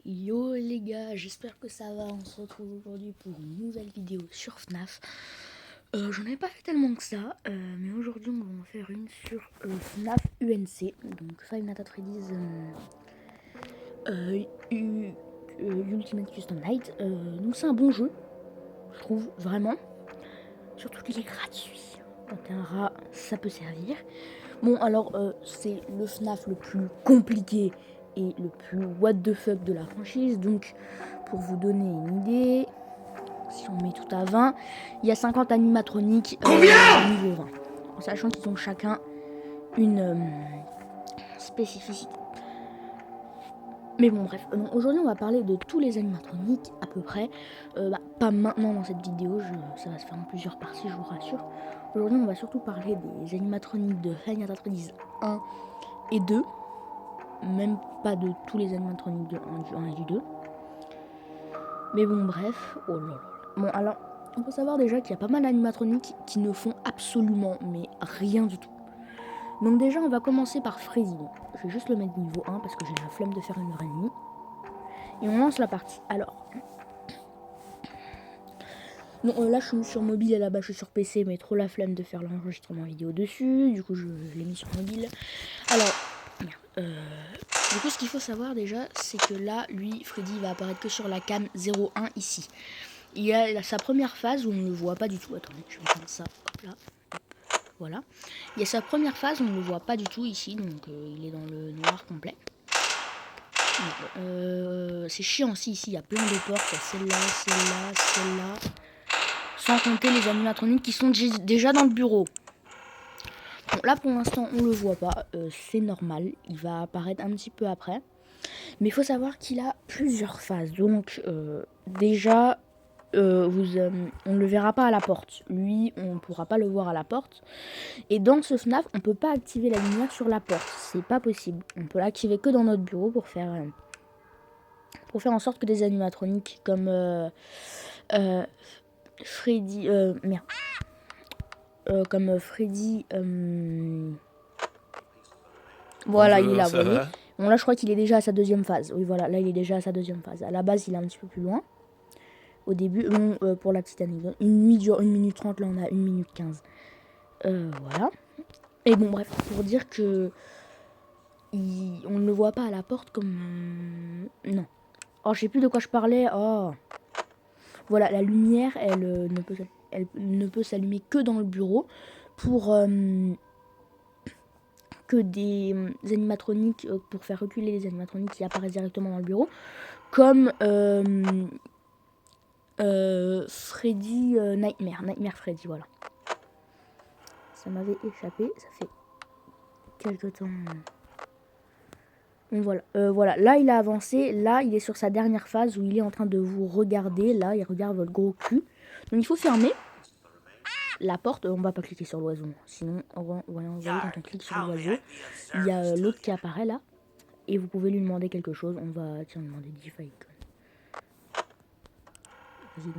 Yo les gars, j'espère que ça va, on se retrouve aujourd'hui pour une nouvelle vidéo sur FNAF. J'en ai pas fait tellement que ça, mais aujourd'hui on va en faire une sur FNAF UNC, donc Five Nights at Freddy's Ultimate Custom Night. Donc c'est un bon jeu, je trouve, vraiment. Surtout qu'il est gratuit. Quand t'es un rat, ça peut servir. Bon, alors, c'est le FNAF le plus compliqué et le plus what the fuck de la franchise. Donc, pour vous donner une idée, si on met tout à 20, il y a 50 animatroniques niveau 20. En sachant qu'ils ont chacun une spécificité. Mais bon, bref. Aujourd'hui, on va parler de tous les animatroniques, à peu près. Pas maintenant dans cette vidéo, ça va se faire en plusieurs parties, je vous rassure. Aujourd'hui, on va surtout parler des animatroniques de Five Nights at Freddy's 1 et 2. Même pas de tous les animatroniques du 1 et du 2. Mais bon, bref. Oh là là. Bon, alors, on peut savoir déjà qu'il y a pas mal d'animatroniques qui ne font absolument, mais rien du tout. Donc déjà, on va commencer par Freddy. Donc, je vais juste le mettre niveau 1 parce que j'ai la flemme de faire 1h30. Et on lance la partie. Alors, non, là je suis sur mobile et là-bas je suis sur PC, mais trop la flemme de faire l'enregistrement vidéo dessus. Du coup, je l'ai mis sur mobile. Alors, du coup, ce qu'il faut savoir déjà, c'est que là, lui, Freddy, va apparaître que sur la cam 01 ici. Il y a sa première phase où on ne le voit pas du tout. Attendez, je vais prendre ça. Hop là. Voilà. Il y a sa première phase où on ne le voit pas du tout ici, donc il est dans le noir complet. C'est chiant aussi, ici il y a plein de portes, il y a celle-là, celle-là, celle-là. Sans compter les animatroniques qui sont déjà dans le bureau. Bon, là pour l'instant on le voit pas, c'est normal, il va apparaître un petit peu après. Mais il faut savoir qu'il a plusieurs phases, donc déjà on ne le verra pas à la porte. Lui, on ne pourra pas le voir à la porte. Et dans ce FNAF, on ne peut pas activer la lumière sur la porte. C'est pas possible. On peut l'activer que dans notre bureau pour faire en sorte que des animatroniques comme Freddy... merde. Comme Freddy... voilà, Bonjour, il est là, vous ça voyez. va? Bon, là, je crois qu'il est déjà à sa deuxième phase. Oui, voilà, là, il est déjà à sa deuxième phase. À la base, il est un petit peu plus loin. Au début, bon, pour la petite anecdote, une nuit dure 1 minute 30, là, on a 1 minute 15. Voilà. Et bon, bref, pour dire que... on ne le voit pas à la porte comme... non. Oh, je sais plus de quoi je parlais. Oh. Voilà, la lumière, elle ne peut s'allumer que dans le bureau pour que des animatroniques, pour faire reculer les animatroniques qui apparaissent directement dans le bureau, comme Freddy Nightmare Freddy, voilà. Ça m'avait échappé, ça fait quelques temps. Donc voilà, voilà, là il a avancé, là il est sur sa dernière phase où il est en train de vous regarder, là il regarde votre gros cul. Donc il faut fermer la porte, on va pas cliquer sur l'oiseau, sinon voyez, quand on clique sur l'oiseau, il y a l'autre qui apparaît là, et vous pouvez lui demander quelque chose, on va lui demander Defy Icon. Vous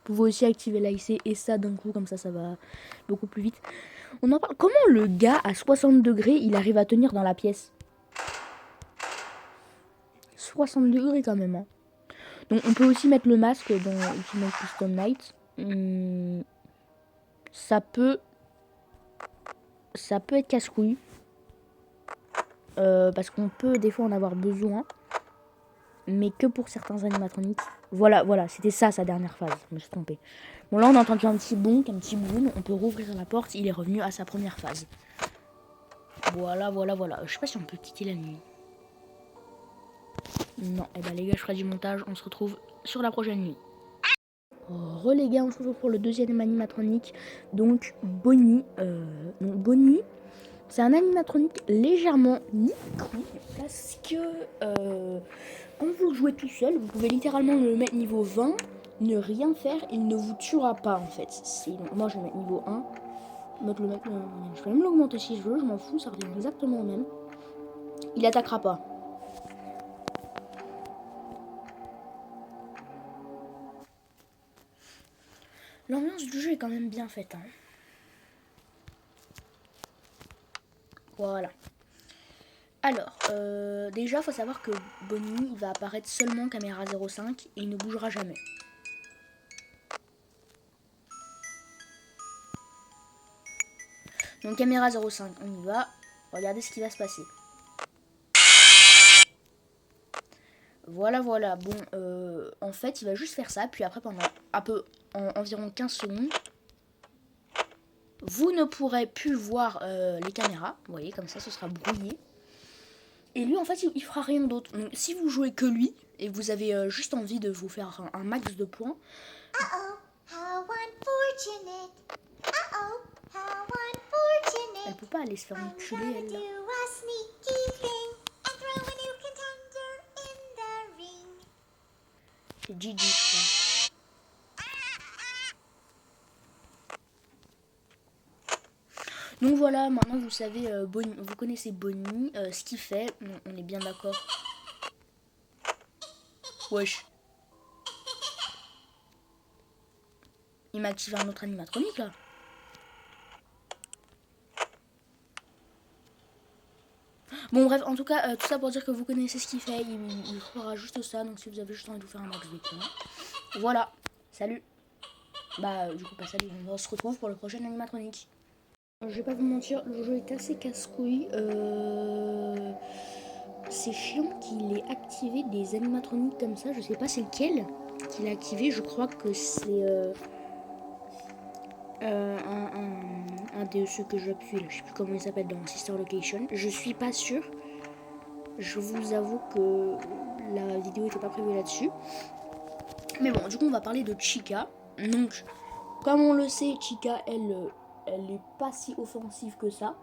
pouvez aussi activer l'AIC et ça d'un coup, comme ça va beaucoup plus vite. On en parle. Comment le gars à 60 degrés, il arrive à tenir dans la pièce? 60 degrés quand même, hein. Donc on peut aussi mettre le masque dans Ultimate Custom Night. Ça peut être casse-couille. Parce qu'on peut des fois en avoir besoin. Mais que pour certains animatroniques. Voilà, c'était ça sa dernière phase. Je me suis trompée. Bon, là on a entendu un petit bonk, un petit boom. On peut rouvrir la porte. Il est revenu à sa première phase. Voilà. Je sais pas si on peut quitter la nuit. Non, et bah les gars, je ferai du montage. On se retrouve sur la prochaine nuit. Les gars, on se retrouve pour le deuxième animatronique. Donc Bonnie. Bonnie, c'est un animatronique légèrement niqué parce que quand vous jouez tout seul, vous pouvez littéralement le mettre niveau 20, ne rien faire, il ne vous tuera pas en fait. Moi je vais mettre niveau 1. Je vais même l'augmenter si je veux, je m'en fous, ça revient exactement au même. Il attaquera pas. L'ambiance du jeu est quand même bien faite, hein. Voilà. Alors, déjà, faut savoir que Bonnie, il va apparaître seulement caméra 0,5 et il ne bougera jamais. Donc caméra 0,5, on y va. Regardez ce qui va se passer. Voilà, voilà. Bon, en fait, il va juste faire ça. Puis après, pendant environ 15 secondes, vous ne pourrez plus voir les caméras. Vous voyez, comme ça, ce sera brouillé. Et lui, en fait, il fera rien d'autre. Donc, si vous jouez que lui, et vous avez juste envie de vous faire un max de points... Elle peut pas aller se faire enculer, elle, là. C'est Gigi, je crois. Donc voilà, maintenant vous savez, vous connaissez Bonnie, ce qu'il fait, on est bien d'accord. Wesh. Il m'a activé un autre animatronique là. Bon bref, en tout cas, tout ça pour dire que vous connaissez ce qu'il fait, il fera juste ça, donc si vous avez juste envie de vous faire un max de points. Voilà, salut. Bah du coup pas salut, on se retrouve pour le prochain animatronique. Je vais pas vous mentir, le jeu est assez casse-couille. C'est chiant qu'il ait activé des animatroniques comme ça, je sais pas c'est lequel qu'il a activé, je crois que c'est un de ceux que j'appuie là, je sais plus comment il s'appelle dans Sister Location, je suis pas sûre. Je vous avoue que la vidéo était pas prévue là-dessus. Mais bon, du coup on va parler de Chica. Donc, comme on le sait, Chica, elle est pas si offensive que ça.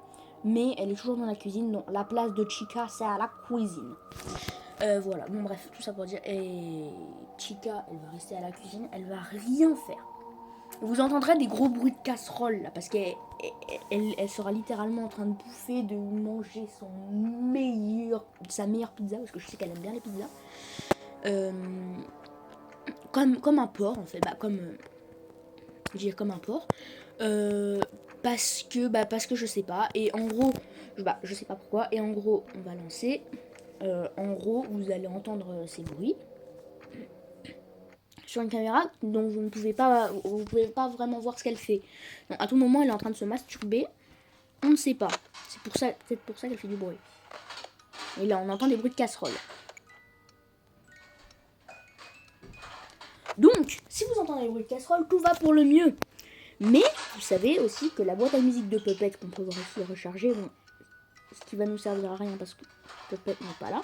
Mais elle est toujours dans la cuisine. Donc la place de Chica, c'est à la cuisine. Voilà, bon bref, tout ça pour dire. Et Chica, elle va rester à la cuisine. Elle va rien faire. Vous entendrez des gros bruits de casserole là. Parce qu'elle sera littéralement en train de bouffer, de manger sa meilleure pizza. Parce que je sais qu'elle aime bien les pizzas. Comme un porc en fait. Bah comme... je veux dire comme un porc. Parce que je sais pas. Et en gros, je sais pas pourquoi. Et en gros, on va lancer. En gros, vous allez entendre ces bruits sur une caméra dont vous pouvez pas vraiment voir ce qu'elle fait. Donc, à tout moment, elle est en train de se masturber. On ne sait pas. C'est peut-être pour ça qu'elle fait du bruit. Et là, on entend des bruits de casserole. Donc, si vous entendez les bruits de casserole, tout va pour le mieux. Mais vous savez aussi que la boîte à musique de Puppet qu'on peut aussi recharger, bon, ce qui va nous servir à rien parce que Puppet n'est pas là.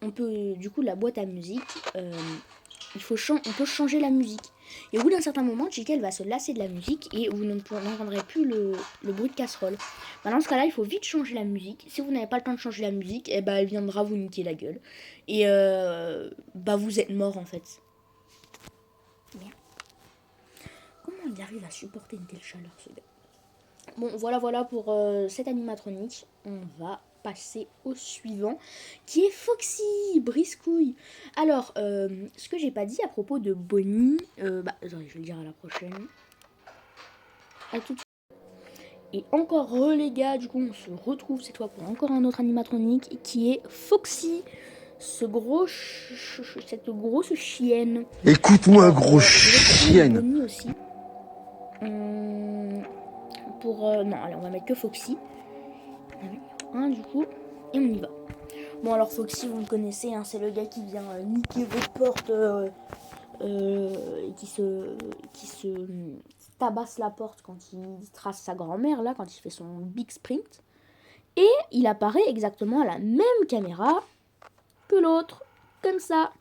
On peut, du coup, la boîte à musique, on peut changer la musique. Et au bout d'un certain moment, Chica, elle va se lasser de la musique et vous n'entendrez plus le bruit de casserole. Dans ce cas-là, il faut vite changer la musique. Si vous n'avez pas le temps de changer la musique, eh ben, elle viendra vous niquer la gueule. Et vous êtes mort en fait. Merde. Comment il arrive à supporter une telle chaleur, ce gars? Bon, voilà pour cette animatronique. On va passer au suivant, qui est Foxy, briscouille. Alors, ce que j'ai pas dit à propos de Bonnie, attendez, je vais le dire à la prochaine. À tout de suite. Et encore les gars, du coup, on se retrouve cette fois pour encore un autre animatronique, qui est Foxy. Cette grosse chienne. Écoute-moi, gros chienne. Bonnie aussi. Non, allez, on va mettre que Foxy. Du coup, et on y va. Bon, alors Foxy, vous le connaissez, hein, c'est le gars qui vient niquer votre porte et qui se tabasse la porte quand il trace sa grand-mère, là, quand il fait son big sprint. Et il apparaît exactement à la même caméra que l'autre, comme ça.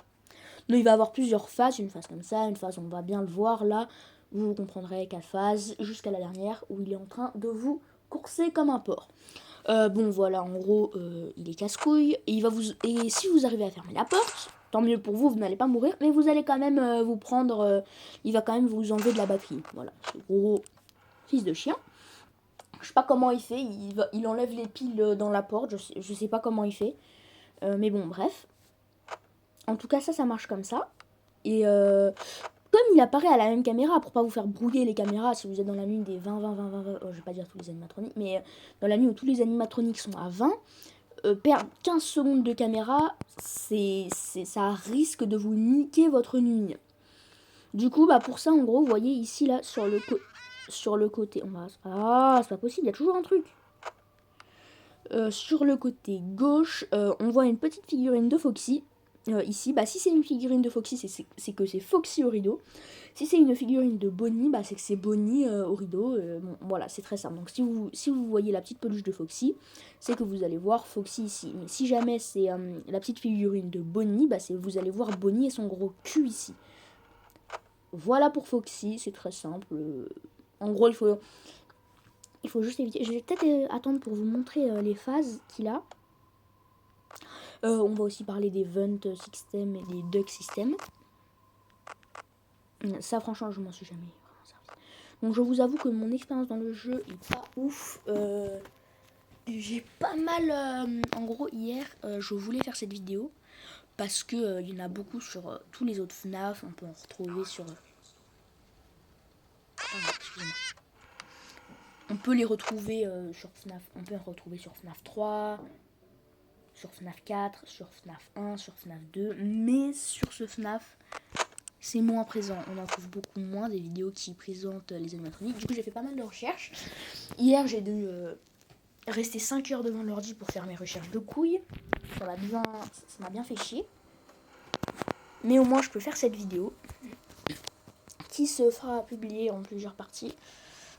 Donc il va avoir plusieurs phases, une phase comme ça, une phase on va bien le voir là, vous comprendrez 4 phases, jusqu'à la dernière où il est en train de vous courser comme un porc. Bon voilà, en gros, il est casse-couille, et si vous arrivez à fermer la porte, tant mieux pour vous, vous n'allez pas mourir, mais vous allez quand même vous prendre, il va quand même vous enlever de la batterie. Voilà, ce gros fils de chien. Je sais pas comment il fait, il enlève les piles dans la porte, je sais pas comment il fait, mais bon, bref. En tout cas, ça marche comme ça. Et comme il apparaît à la même caméra, pour pas vous faire brouiller les caméras, si vous êtes dans la nuit des 20, je vais pas dire tous les animatroniques, mais dans la nuit où tous les animatroniques sont à 20, perdre 15 secondes de caméra, ça risque de vous niquer votre nuit. Du coup, bah pour ça, en gros, vous voyez ici, là, sur le côté, c'est pas possible, il y a toujours un truc. Sur le côté gauche, on voit une petite figurine de Foxy. Ici, bah si c'est une figurine de Foxy, c'est que c'est Foxy au rideau. Si c'est une figurine de Bonnie, bah c'est que c'est Bonnie au rideau. Bon, voilà, c'est très simple. Donc si vous voyez la petite peluche de Foxy, c'est que vous allez voir Foxy ici. Mais si jamais c'est la petite figurine de Bonnie, bah vous allez voir Bonnie et son gros cul ici. Voilà pour Foxy, c'est très simple. En gros, il faut juste éviter. Je vais peut-être attendre pour vous montrer les phases qu'il a. On va aussi parler des Vent System et des Duck System. Ça, franchement, je m'en suis jamais vraiment servi. Donc, je vous avoue que mon expérience dans le jeu est pas ouf. J'ai pas mal... en gros, hier, je voulais faire cette vidéo. Parce que il y en a beaucoup sur tous les autres FNAF. On peut en retrouver sur... excusez-moi. On peut les retrouver sur FNAF. On peut en retrouver sur FNAF 3... sur FNAF 4, sur FNAF 1, sur FNAF 2, mais sur ce FNAF, c'est moins présent. On en trouve beaucoup moins des vidéos qui présentent les animatroniques. Du coup, j'ai fait pas mal de recherches. Hier, j'ai dû rester 5 heures devant l'ordi pour faire mes recherches de couilles. Ça m'a bien fait chier. Mais au moins, je peux faire cette vidéo qui se fera publier en plusieurs parties.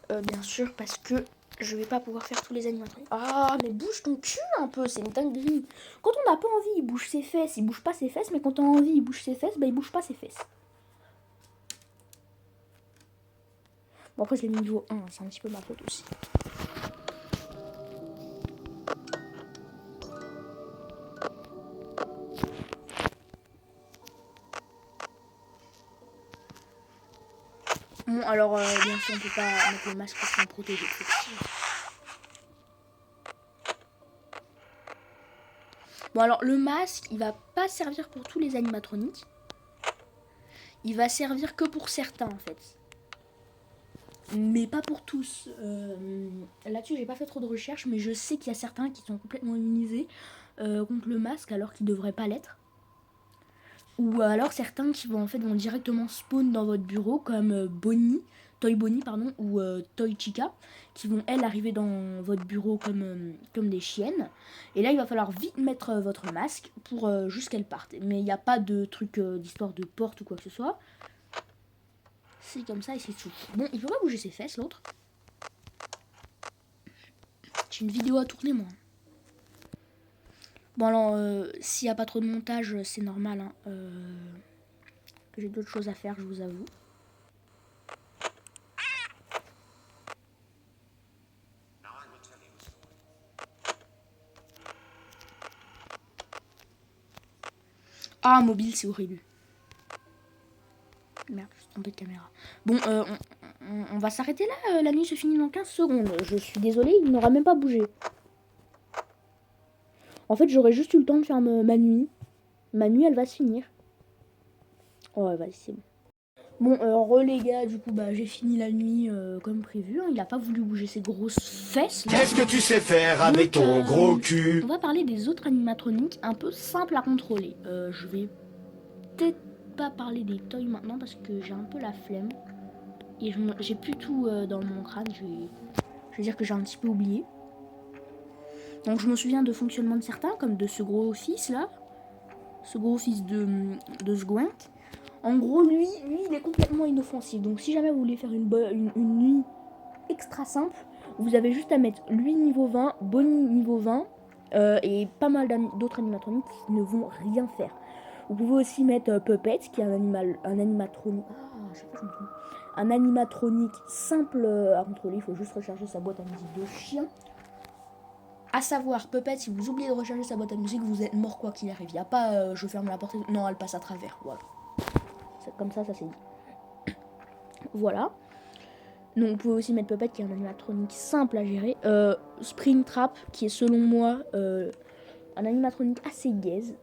Bien sûr, parce que je vais pas pouvoir faire tous les animatroniques. Ah, mais bouge ton cul un peu, c'est une dinguerie. Quand on n'a pas envie, il bouge ses fesses. Il bouge pas ses fesses, mais quand on a envie, il bouge ses fesses, bah il bouge pas ses fesses. Bon, après, je l'ai mis niveau 1, c'est un petit peu ma faute aussi. Bon, alors, bien sûr, on peut pas mettre le masque sans protéger. Bon, alors, le masque, il va pas servir pour tous les animatroniques. Il va servir que pour certains, en fait. Mais pas pour tous. Là-dessus, j'ai pas fait trop de recherches, mais je sais qu'il y a certains qui sont complètement immunisés contre le masque alors qu'ils devraient pas l'être. Ou alors certains qui vont directement spawn dans votre bureau, comme Toy Bonnie pardon, ou Toy Chica, qui vont elles arriver dans votre bureau comme des chiennes. Et là, il va falloir vite mettre votre masque pour juste qu'elles partent. Mais il n'y a pas de truc d'histoire de porte ou quoi que ce soit. C'est comme ça et c'est tout. Bon, il peut pas bouger ses fesses, l'autre. J'ai une vidéo à tourner, moi. Bon, alors, s'il n'y a pas trop de montage, c'est normal. Hein, j'ai d'autres choses à faire, je vous avoue. Ah, mobile, c'est horrible. Merde, je suis tombée de caméra. Bon, on va s'arrêter là. La nuit se finit dans 15 secondes. Je suis désolée, il n'aura même pas bougé. En fait, j'aurais juste eu le temps de faire ma nuit. Ma nuit, elle va se finir. Ouais, vas-y, c'est bon. Bon, les gars, du coup, bah, j'ai fini la nuit comme prévu. Hein. Il a pas voulu bouger ses grosses fesses. Qu'est-ce que tu sais faire avec ton gros cul? On va parler des autres animatroniques un peu simples à contrôler. Je vais peut-être pas parler des toys maintenant parce que j'ai un peu la flemme. Et j'ai plus tout dans mon crâne. Je vais dire que j'ai un petit peu oublié. Donc, je me souviens de fonctionnement de certains, comme de ce gros fils là. Ce gros fils de Sgwent. En gros, lui, il est complètement inoffensif. Donc, si jamais vous voulez faire une nuit extra simple, vous avez juste à mettre lui niveau 20, Bonnie niveau 20 et pas mal d'autres animatroniques qui ne vont rien faire. Vous pouvez aussi mettre Puppet, qui est un animatronique. Ah, je sais pas, je me trompe. Un animatronique simple à contrôler. Il faut juste recharger sa boîte à musique de chien. À savoir, Puppet, si vous oubliez de recharger sa boîte à musique, vous êtes mort quoi qu'il arrive. Il n'y a pas je ferme la porte. Non, elle passe à travers. Voilà. Comme ça c'est dit. Voilà. Donc vous pouvez aussi mettre Puppet qui est un animatronique simple à gérer. Springtrap qui est selon moi un animatronique assez gaze.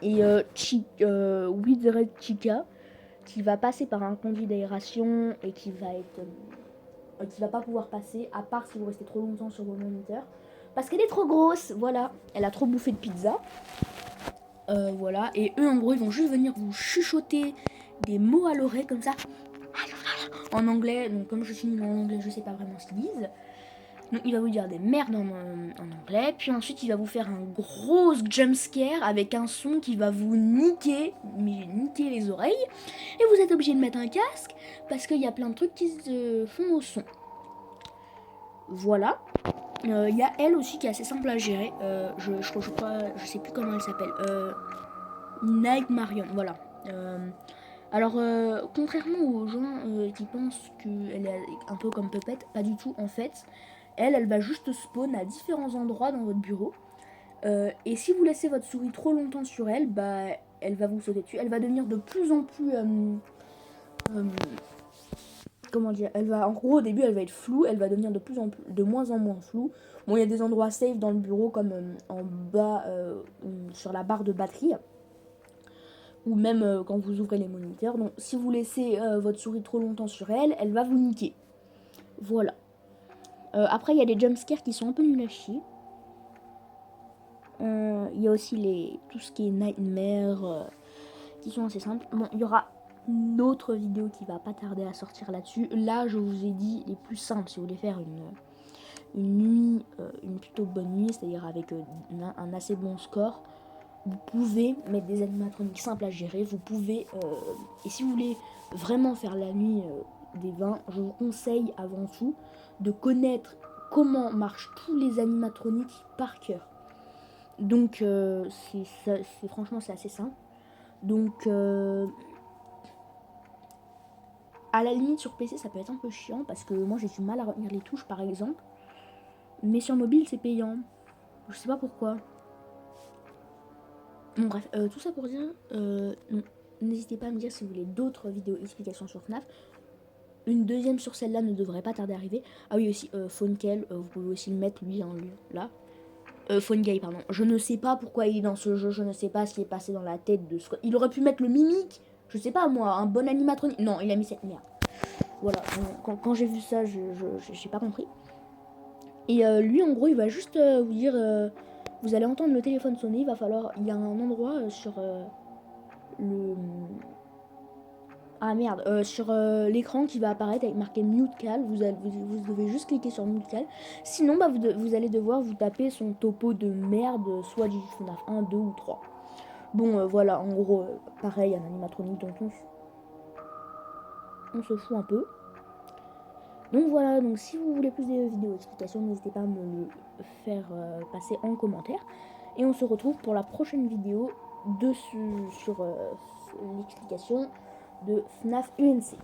Et With Red Chica qui va passer par un conduit d'aération et qui va pas pouvoir passer, à part si vous restez trop longtemps sur vos moniteurs. Parce qu'elle est trop grosse, voilà. Elle a trop bouffé de pizza. Voilà. Et eux, en gros, ils vont juste venir vous chuchoter des mots à l'oreille comme ça. En anglais. Donc, comme je suis nulle en anglais, je sais pas vraiment ce qu'ils disent. Donc, il va vous dire des merdes en anglais. Puis ensuite, il va vous faire un gros jump scare avec un son qui va vous niquer les oreilles. Et vous êtes obligé de mettre un casque parce qu'il y a plein de trucs qui se font au son. Voilà. Il y a elle aussi qui est assez simple à gérer. Je sais plus comment elle s'appelle. Night Marion, voilà. Alors, contrairement aux gens qui pensent qu'elle est un peu comme Puppet, pas du tout en fait. Elle va juste spawn à différents endroits dans votre bureau. Et si vous laissez votre souris trop longtemps sur elle, bah, elle va vous sauter dessus. Elle va devenir de plus en plus... comment dire, en gros au début elle va être floue, elle va devenir de moins en moins floue. Bon, il y a des endroits safe dans le bureau comme en bas sur la barre de batterie ou même quand vous ouvrez les moniteurs. Donc si vous laissez votre souris trop longtemps sur elle, elle va vous niquer. Voilà. Après il y a des jumpscares qui sont un peu nuls à chier. Il y a aussi tout ce qui est nightmare qui sont assez simples. Bon, il y aura une autre vidéo qui va pas tarder à sortir là-dessus. Là, je vous ai dit les plus simples. Si vous voulez faire une nuit, une plutôt bonne nuit, c'est-à-dire avec un assez bon score, vous pouvez mettre des animatroniques simples à gérer. Vous pouvez, et si vous voulez vraiment faire la nuit des 20, je vous conseille avant tout de connaître comment marchent tous les animatroniques par cœur. Donc, franchement, c'est assez simple. Donc, à la limite sur PC ça peut être un peu chiant parce que moi j'ai du mal à retenir les touches par exemple. Mais sur mobile c'est payant. Je sais pas pourquoi. Bon bref, tout ça pour dire, n'hésitez pas à me dire si vous voulez d'autres vidéos explications sur FNAF. Une deuxième sur celle-là ne devrait pas tarder à arriver. Ah oui aussi, Funkel, vous pouvez aussi le mettre lui, hein, là. Funguy, pardon. Je ne sais pas pourquoi il est dans ce jeu, je ne sais pas ce qui est passé dans la tête de ce... Il aurait pu mettre le mimique, je sais pas moi, un bon animatronique. Non, il a mis cette merde. Voilà, quand j'ai vu ça, j'ai pas compris. Et lui, en gros, il va juste vous dire... vous allez entendre le téléphone sonner, il va falloir... Il y a un endroit sur le... Ah merde, sur l'écran qui va apparaître avec marqué Mute Call, vous devez juste cliquer sur Mute Call. Sinon, bah, vous allez devoir vous taper son topo de merde, soit du FNAF 1, 2 ou 3. Bon, voilà, en gros, pareil, un animatronique dont on se fout un peu. Donc voilà, donc si vous voulez plus de vidéos explications, n'hésitez pas à me le faire passer en commentaire. Et on se retrouve pour la prochaine vidéo sur l'explication de FNAF UNC.